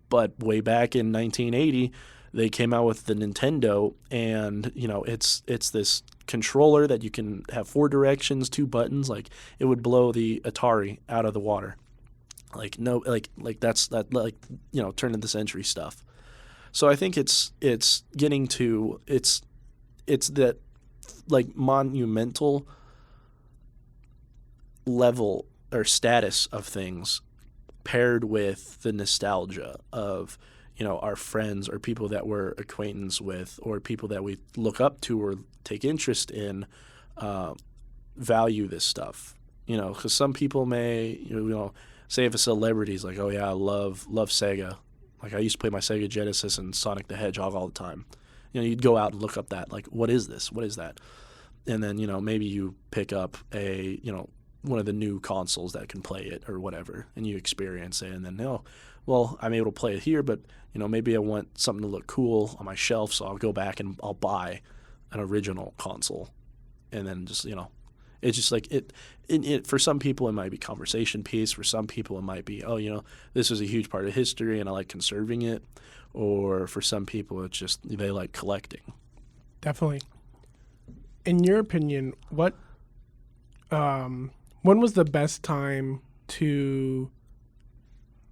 But way back in 1980, they came out with the Nintendo, and you know, it's this controller that you can have 4 directions, 2 buttons. Like it would blow the Atari out of the water. Like no, like that's that, like, you know, turn of the century stuff. So I think it's getting to it's that like monumental level or status of things paired with the nostalgia of, you know, our friends or people that we're acquaintance with or people that we look up to or take interest in value this stuff. You know, because some people may, you know, say if a celebrity's like, oh yeah, I love Sega. Like I used to play my Sega Genesis and Sonic the Hedgehog all the time. You know, you'd go out and look up that, like, what is this? What is that? And then, you know, maybe you pick up a, you know, one of the new consoles that can play it or whatever, and you experience it. And then, oh, well, I'm able to play it here, but, you know, maybe I want something to look cool on my shelf, so I'll go back and I'll buy an original console. And then just, you know, it's just like it for some people it might be conversation piece. For some people it might be, oh, you know, this is a huge part of history and I like conserving it. Or for some people it's just they like collecting. Definitely. In your opinion, when was the best time to?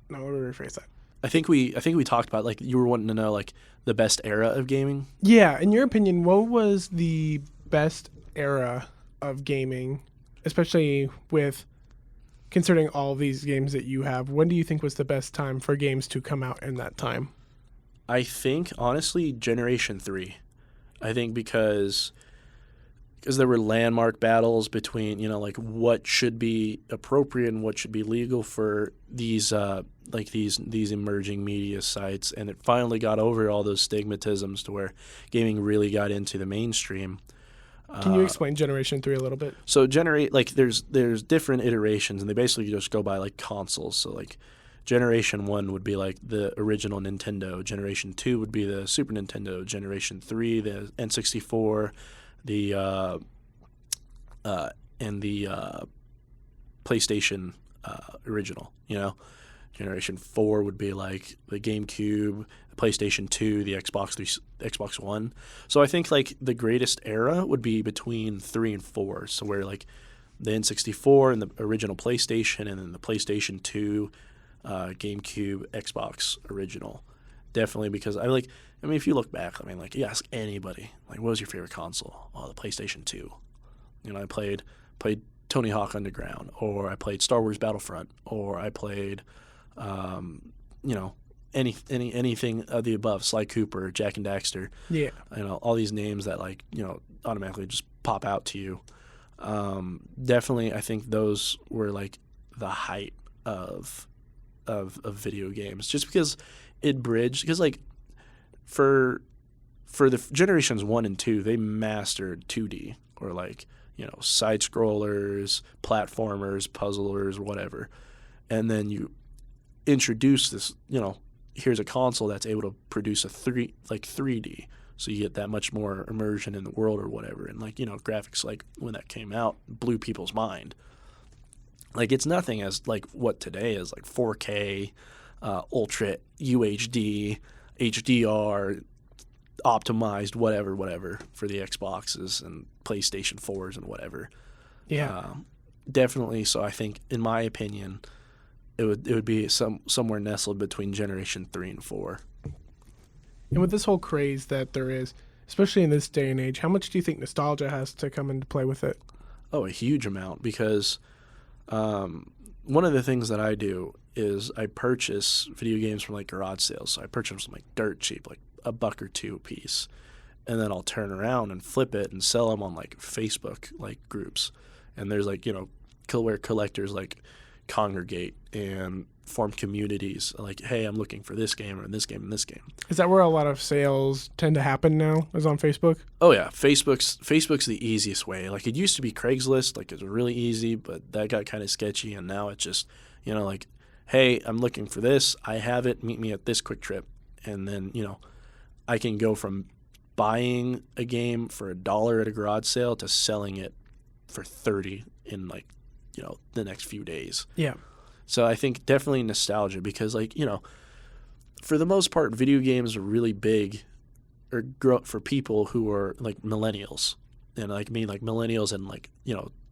No, let me rephrase that. I think we talked about, like, you were wanting to know like the best era of gaming. Yeah, in your opinion, what was the best era of gaming, especially with considering all these games that you have? When do you think was the best time for games to come out in that time? I think, honestly, Generation 3. I think because there were landmark battles between, you know, like what should be appropriate and what should be legal for these these emerging media sites, and it finally got over all those stigmatisms to where gaming really got into the mainstream. Can you explain Generation 3 a little bit? So there's different iterations, and they basically just go by like consoles. So like Generation 1 would be like the original Nintendo. Generation 2 would be the Super Nintendo. Generation 3, the N64, and the PlayStation original, you know. Generation 4 would be like the GameCube, the PlayStation 2, the Xbox One. So I think like the greatest era would be between 3 and 4. So where like the N64 and the original PlayStation, and then the PlayStation 2, GameCube, Xbox original. Definitely, because if you look back, like you ask anybody, like, what was your favorite console? Oh, the PlayStation 2. You know, I played Tony Hawk Underground, or I played Star Wars Battlefront, or I played, you know, anything of the above, Sly Cooper, Jack and Daxter. Yeah. You know, all these names that, like, you know, automatically just pop out to you. Definitely, I think those were like the height of video games, just because it bridged, because like for the generations 1 and 2, they mastered 2D, or like, you know, side scrollers, platformers, puzzlers, whatever. And then you introduce this, you know, here's a console that's able to produce a 3D, so you get that much more immersion in the world or whatever. And like, you know, graphics, like when that came out, blew people's mind. Like, it's nothing as like what today is, like 4K, Ultra UHD, HDR, optimized, whatever for the Xboxes and PlayStation 4s and whatever. Yeah. Definitely. So I think, in my opinion, it would be somewhere nestled between generation 3 and 4. And with this whole craze that there is, especially in this day and age, how much do you think nostalgia has to come into play with it? Oh, a huge amount, because one of the things that I do is I purchase video games from like garage sales. So I purchase them like dirt cheap, like $1 or $2 a piece, and then I'll turn around and flip it and sell them on like Facebook like groups. And there's like, where collectors like congregate and form communities like, hey, I'm looking for this game or this game and this game. Is that where a lot of sales tend to happen now, is on Facebook? Oh yeah, Facebook's the easiest way. Like, it used to be Craigslist, like it was really easy, but that got kind of sketchy, and now it's just, like, hey, I'm looking for this, I have it, meet me at this Quick Trip. And then, I can go from buying a game for $1 at a garage sale to selling it for $30 in like, the next few days. Yeah. So I think definitely nostalgia, because like, for the most part, video games are really big or grow up for people who are like millennials, and like me, like millennials and like,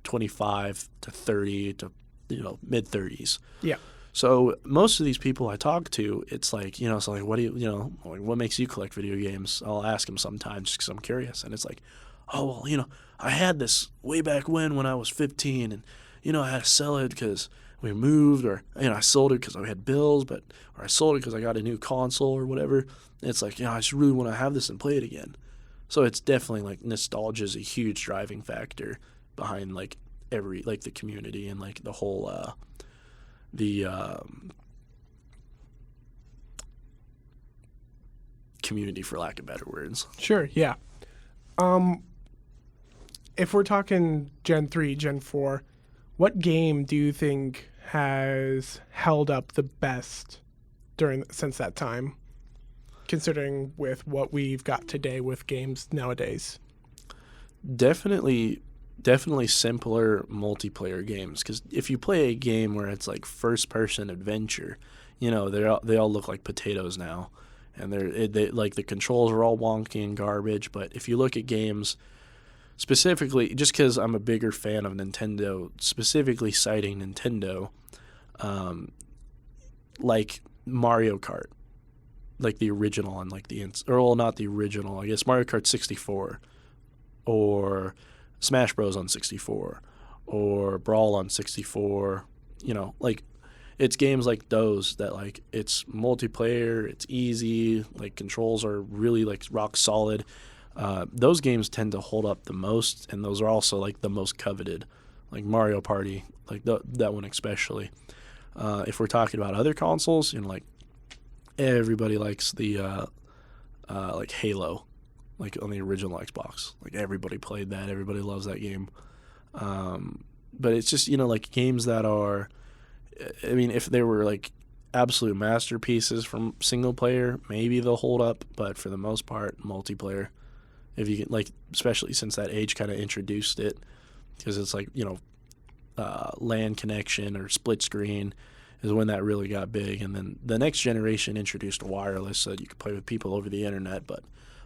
25 to 30 to, mid 30s. Yeah. So most of these people I talk to, it's like, so like, what do you, like, what makes you collect video games? I'll ask them sometimes just because I'm curious. And it's like, oh, well, I had this way back when I was 15, and, I had to sell it because we moved, or, I sold it because I had bills, or I sold it because I got a new console or whatever. And it's like, I just really want to have this and play it again. So it's definitely like nostalgia is a huge driving factor behind like the community and like the whole, community, for lack of better words. Sure, yeah. If we're talking Gen 3, Gen 4, what game do you think has held up the best since that time, considering with what we've got today with games nowadays? Definitely simpler multiplayer games, because if you play a game where it's like first-person adventure, they all look like potatoes now, and they like the controls are all wonky and garbage. But if you look at games specifically, just because I'm a bigger fan of Nintendo, specifically citing Nintendo, like Mario Kart, like the original and like not the original, I guess Mario Kart 64, or Smash Bros on 64, or Brawl on 64, like it's games like those that like it's multiplayer, it's easy, like controls are really like rock solid. Those games tend to hold up the most, and those are also like the most coveted, like Mario Party, like that one especially. If we're talking about other consoles, like everybody likes the like Halo, like on the original Xbox. Like everybody played that, everybody loves that game. But it's just like games that are, I mean, if they were like absolute masterpieces from single player, maybe they'll hold up, but for the most part, multiplayer. If you can, like, especially since that age kind of introduced it, because it's like, LAN connection or split screen is when that really got big. And then the next generation introduced wireless so that you could play with people over the internet. But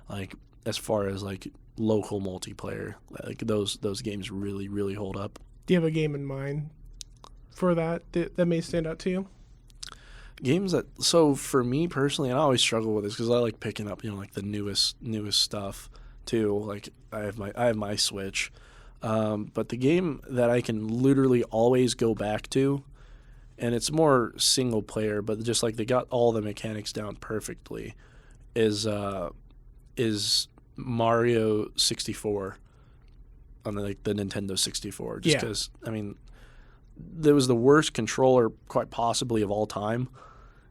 like as far as like local multiplayer, like those games really, really hold up. Do you have a game in mind for that may stand out to you? Games so for me personally, and I always struggle with this because I like picking up, like the newest stuff too. Like I have my Switch, but the game that I can literally always go back to, and it's more single player, but just like they got all the mechanics down perfectly, is Mario 64 on the Nintendo 64. Just because I mean, there was the worst controller quite possibly of all time,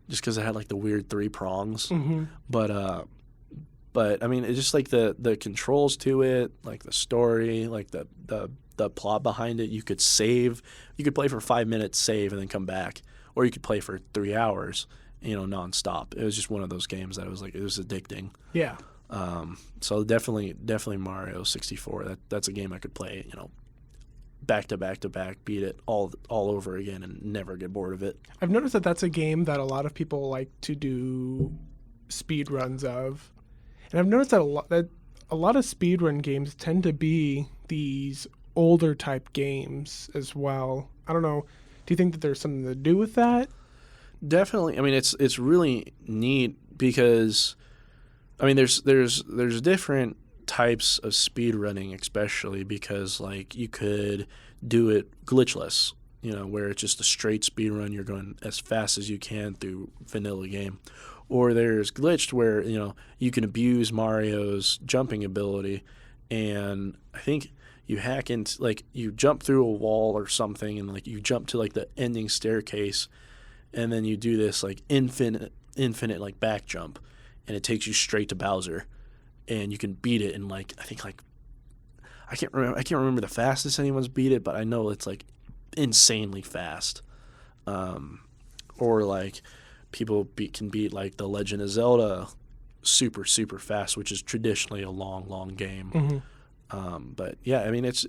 just because it had like the weird 3 prongs. Mm-hmm. But I mean, it's just like the controls to it, like the story, like the plot behind it. You could save, you could play for 5 minutes, save, and then come back, or you could play for 3 hours, nonstop. It was just one of those games that it was addicting. Yeah. So definitely Mario 64. That's a game I could play, back to back, beat it all over again, and never get bored of it. I've noticed that that's a game that a lot of people like to do speed runs of. And I've noticed that a lot of speedrun games tend to be these older type games as well. I don't know. Do you think that there's something to do with that? Definitely. I mean, it's really neat because, I mean, there's different types of speed running, especially because like you could do it glitchless, where it's just a straight speed run. You're going as fast as you can through vanilla game, or there's glitched where you can abuse Mario's jumping ability, and I think you hack into like you jump through a wall or something, and like you jump to like the ending staircase, and then you do this like infinite like back jump, and it takes you straight to Bowser, and you can beat it in like I think like I can't remember the fastest anyone's beat it, but I know it's like insanely fast. Or like people can beat like the Legend of Zelda super fast, which is traditionally a long game. Mm-hmm. But yeah, I mean it's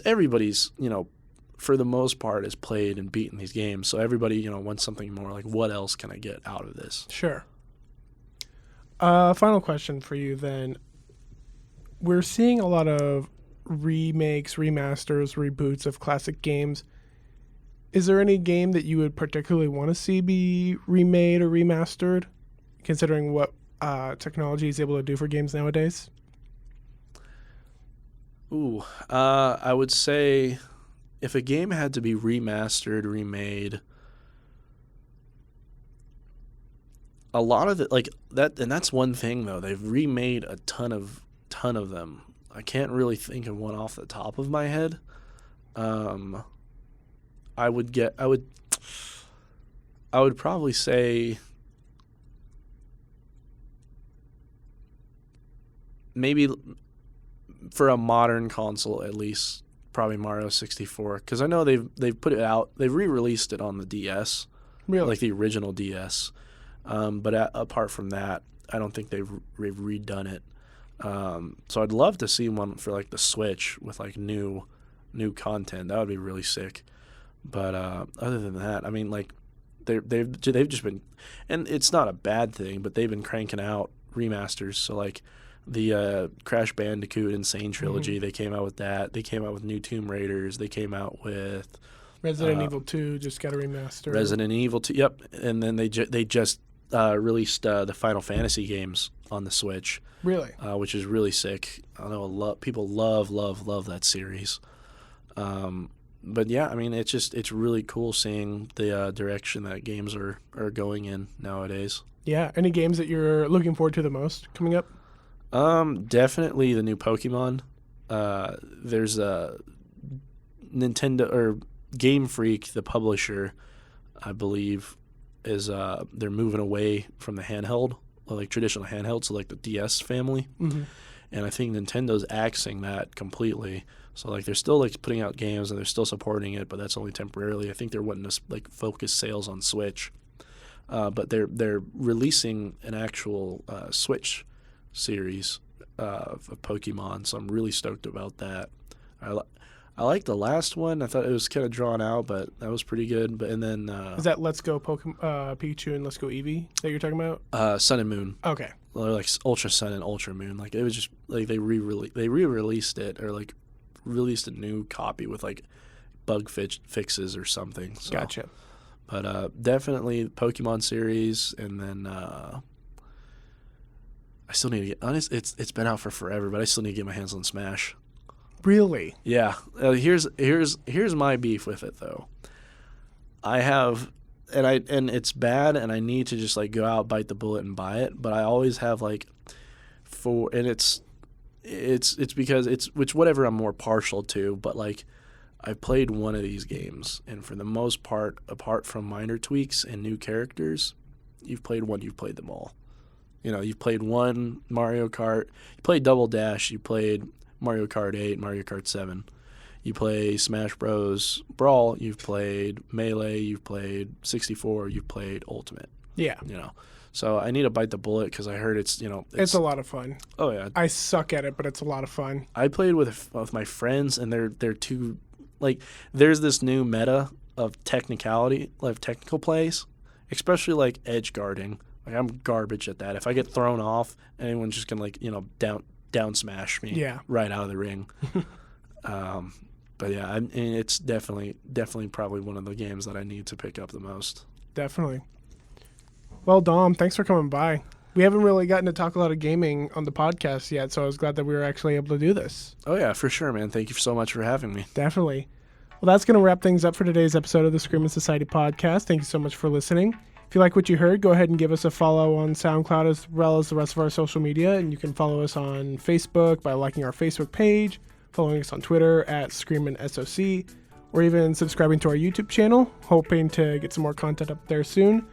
everybody's for the most part has played and beaten these games, so everybody wants something more. Like, what else can I get out of this? Sure. Final question for you then. We're seeing a lot of remakes, remasters, reboots of classic games. Is there any game that you would particularly want to see be remade or remastered, considering what technology is able to do for games nowadays? Ooh, I would say if a game had to be remastered, remade, a lot of it, like that, and that's one thing though. They've remade a ton of them. I can't really think of one off the top of my head. I would probably say maybe for a modern console at least, probably Mario 64, because I know they've put it out, they've re-released it on the DS, Really? like the original DS. But apart from that, I don't think they've redone it. So I'd love to see one for like the Switch with like new content. That would be really sick. But other than that, I mean, like they've just been, and it's not a bad thing, but they've been cranking out remasters. So like the Crash Bandicoot Insane Trilogy, they came out with that. They came out with new Tomb Raiders. They came out with Resident Evil 2 just got a remaster. Resident Evil 2, yep. And then they just released the Final Fantasy games on the Switch. Really? Which is really sick. I know people love that series. But yeah, I mean, it's really cool seeing the direction that games are going in nowadays. Yeah. Any games that you're looking forward to the most coming up? Definitely the new Pokemon. There's a Nintendo or Game Freak, the publisher, I believe, is they're moving away from the handheld, like traditional handheld, so like the DS family. Mm-hmm. And I think Nintendo's axing that completely. So like they're still like putting out games and they're still supporting it, but that's only temporarily. I think they're wanting to like focus sales on Switch. But they're releasing an actual Switch series of Pokemon, so I'm really stoked about that. I liked the last one. I thought it was kind of drawn out, but that was pretty good. But and then is that Let's Go Pikachu and Let's Go Eevee that you're talking about? Sun and Moon. Okay. Or like Ultra Sun and Ultra Moon. Like it was just like they re-released it, or like released a new copy with like bug fixes or something. So. Gotcha. But definitely the Pokemon series, and then I still need to get honest. It's been out for forever, but I still need to get my hands on Smash. Really? Yeah. Here's my beef with it though. I have, and it's bad, and I need to just like go out, bite the bullet, and buy it. But I always have like, it's because it's whatever I'm more partial to. But like, I played one of these games, and for the most part, apart from minor tweaks and new characters, you've played them all. You've played one Mario Kart, you played Double Dash, you played Mario Kart 8, Mario Kart 7. You play Smash Bros. Brawl, you've played Melee, you've played 64, you've played Ultimate. Yeah. So I need to bite the bullet because I heard it's a lot of fun. Oh yeah. I suck at it, but it's a lot of fun. I played with my friends, and they're too like there's this new meta of technical plays, especially like edge guarding. Like I'm garbage at that. If I get thrown off, anyone's just gonna down smash me right out of the ring. But But yeah, and it's definitely probably one of the games that I need to pick up the most. Definitely. Well, Dom, thanks for coming by. We haven't really gotten to talk a lot of gaming on the podcast yet, so I was glad that we were actually able to do this. Oh yeah, for sure, man. Thank you so much for having me. Definitely. Well, that's going to wrap things up for today's episode of the Screenmen Society Podcast. Thank you so much for listening. If you like what you heard, go ahead and give us a follow on SoundCloud as well as the rest of our social media. And you can follow us on Facebook by liking our Facebook page, following us on Twitter at Screenmen SOC, or even subscribing to our YouTube channel, hoping to get some more content up there soon.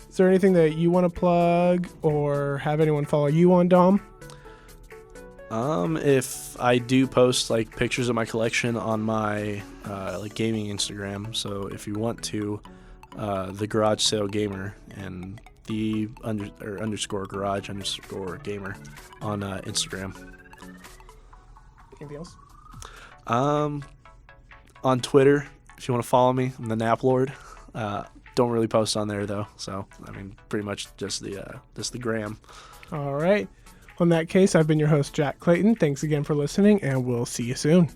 Is there anything that you want to plug or have anyone follow you on, Dom? If I do post like pictures of my collection on my like gaming Instagram, so if you want to, the Garage Sale Gamer and the underscore garage underscore gamer on Instagram. Anything else? On Twitter, if you want to follow me, I'm the Nap Lord. Don't really post on there though, so I mean, pretty much just the gram. All right. In that case, I've been your host, Jack Clayton. Thanks again for listening, and we'll see you soon.